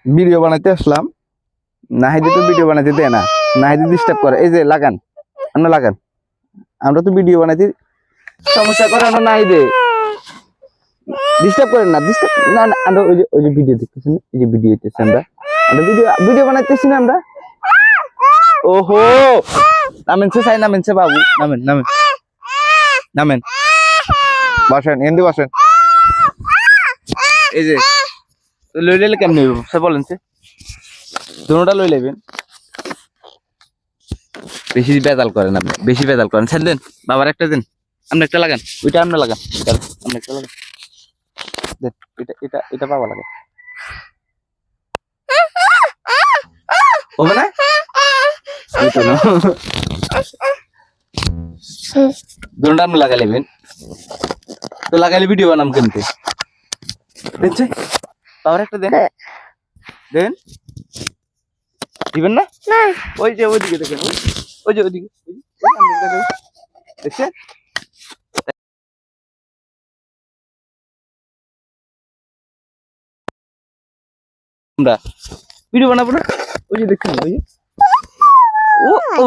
Video বানাইতে আসলাম, নাহিদি তো video বানাইতে দেয় না, নাহিদি ডিস্টার্ব করে। এই যে লাগান, আমরা লাগান, আমরা তো ভিডিও বানাইতে সমস্যা করে না, নাহিদে ডিস্টার্ব করেন না, ডিস্টার্ব না না। আমরা ওই যে ভিডিও দেখতেছি না, এই যে ভিডিও হইতেছে, আমরা ভিডিও বানাইতেছি না আমরা। ওহো, নামেনছে চাই, নামেনছে বাবু, নামেন নামেন নামেন, বসেন এমনি বসেন। এই যে লই লাইলে কেমন হইব সে বলেন, সে দুটোটা লই লাইবেন। বেশি বেজাল করেন আপনি, বেশি বেজাল করেন। ছেড়ে দেন, বাবার একটা দেন, আপনি একটা লাগান, ওইটা আপনি লাগান, আপনি একটা লাগান দেন, এটা বাবা লাগান। হবে না দুটোটা আপনি লাগাই লাইবেন, তো লাগাইলে ভিডিও বানাম কিন্তু দেখছে। বাবার একটা দেন, দেন দিবেন না? ওই যে ওইদিকে দেখেন, ওই যে ওইদিকে দেখছে। আমরা ভিডিও বানাবো না, ওই যে দেখছেন, ওই ও ও